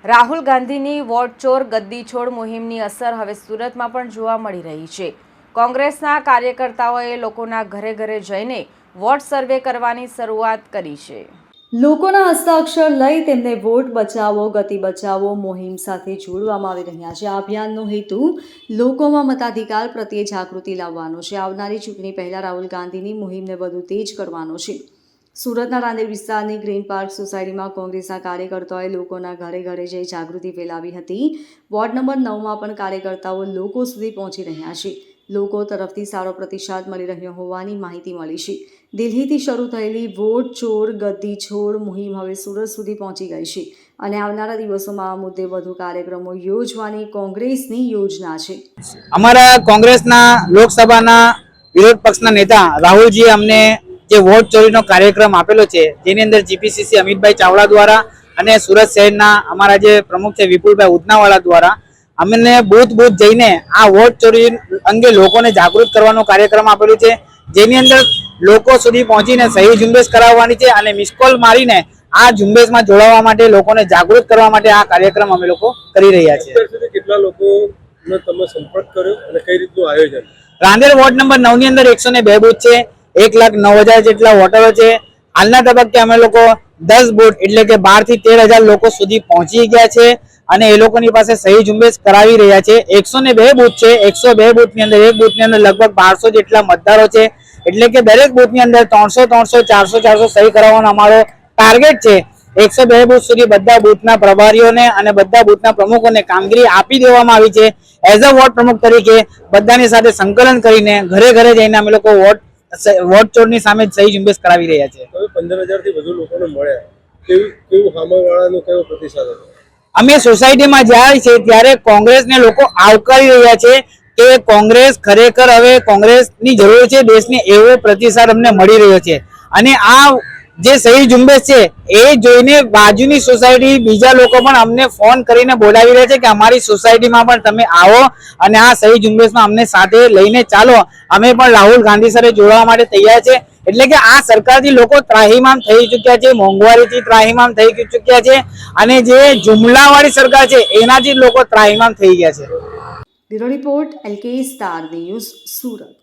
રાહુલ ગાંધીની વોટ ચોર ગદ્દી છોડ મુહિમની અસર હવે સુરતમાં પણ જોવા મળી રહી છે। કોંગ્રેસના કાર્યકર્તાઓએ લોકોના ઘરે ઘરે જઈને વોટ સર્વે કરવાની શરૂઆત કરી છે। લોકોના હસ્તાક્ષર લઈ તેમને વોટ બચાવો ગતિ બચાવો મુહિમ સાથે જોડવામાં આવી રહ્યા છે। આ અભિયાનનો હેતુ લોકોમાં મતાધિકાર પ્રત્યે જાગૃતિ લાવવાનો છે। આવનારી ચૂંટણી પહેલા રાહુલ ગાંધીની મુહિમને વધુ તેજ કરવાનો છે। સુરતના રાંદેર વિસ્તારની ગ્રીન પાર્ક સોસાયટીમાં કોંગ્રેસના કાર્યકર્તાઓએ લોકોના ઘરે ઘરે જઈ જાગૃતિ ફેલાવી હતી। વોર્ડ નંબર 9માં પણ કાર્યકર્તાઓ લોકો સુધી પહોંચી રહ્યા છે। લોકો તરફથી સારો પ્રતિસાદ મળી રહ્યો હોવાની માહિતી મળી છે। દિલ્હીથી શરૂ થયેલી વોટ ચોર ગદ્દી છોડ મુહિમ હવે સુરત સુધી પહોંચી ગઈ છે અને આવનારા દિવસોમાં આ મુદ્દે વધુ કાર્યક્રમો યોજવાની કોંગ્રેસની યોજના છે। અમારા કોંગ્રેસના લોકસભાના વિરોધ પક્ષના નેતા રાહુલજીએ અમને જે વોટ ચોરીનો કાર્યક્રમ આપેલો છે, જેની અંદર જીપીસીસી અમિતભાઈ ચાવડા દ્વારા અને સુરત શહેરના અમારા જે પ્રમુખ છે વિપુલભાઈ ઉધનાવાળા દ્વારા અમને બૂથ બૂથ જઈને આ વોટ ચોરી અંગે લોકોને જાગૃત કરવાનો કાર્યક્રમ આપેલો છે, જેની અંદર લોકો સુધી પહોંચીને સહી ઝુંબેશ કરાવવાની છે અને મિસકોલ મારીને આ ઝુંબેશમાં જોડાવા માટે લોકોને જાગૃત કરવા માટે આ કાર્યક્રમ અમે લોકો કરી રહ્યા છીએ। કેટલા લોકોનો તમે સંપર્ક કર્યો અને કઈ રીતનું આયોજન? રાંદેર વોર્ડ નંબર 9 ની અંદર 102 બૂથ છે, 1,09,000 જેટલા વોટરો છે। હાલના તબક્કે અમે લોકો 10 બૂથ એટલે કે 12 થી 13,000 લોકો સુધી પહોંચી ગયા છે અને એ લોકોની પાસે સહી ઝુંબેશ કરાવી રહ્યા છે। 102 બૂથ છે, 102 બૂથની અંદર એક બૂથની અંદર લગભગ 1200 જેટલા મતદારો છે, એટલે કે દરેક બૂથની અંદર 300 400 સહી કરાવવાનો અમારો ટાર્ગેટ છે। 102 બૂથ સુધી બધા બૂથના પ્રભારીઓને અને બધા બૂથના પ્રમુખોને કામગીરી આપી દેવામાં આવી છે। એઝ અ વોર્ડ પ્રમુખ તરીકે બધાની સાથે સંકલન કરીને ઘરે ઘરે જઈને અમે લોકો વોટ ચોરની સામે સહી ઝુંબેશ કરાવી રહ્યા છે। 15,000 થી વધુ લોકોને મળ્યા, કેવું સામેવાળાનો કેવો પ્રતિસાદ હતો? અમે સોસાયટીમાં જાય છે ત્યારે કોંગ્રેસને લોકો આવકારી રહ્યા છે કે કોંગ્રેસ ખરેખર હવે કોંગ્રેસની જરૂર છે દેશને, એવો પ્રતિસાદ અમને મળી રહ્યો છે અને આ જે સહી ઝુંબેશ છે એ જોઈને બાજુની સોસાયટી બીજા લોકો પણ અમને ફોન કરીને બોલાવી રહ્યા છે કે અમારી સોસાયટીમાં પણ તમે આવો અને આ સહી ઝુંબેશમાં અમને સાથે લઈને ચાલો, અમે પણ રાહુલ ગાંધી સાથે જોડવા માટે તૈયાર છે। એટલે કે આ સરકારથી લોકો ત્રાહિમામ થઈ ચૂક્યા છે, મોંઘવારીથી ત્રાહિમામ થઈ ચૂક્યા છે અને જે જુમલાવાળી સરકાર છે એનાથી લોકો ત્રાહિમામ થઈ ગયા છે। Bureau report LK star news Surat.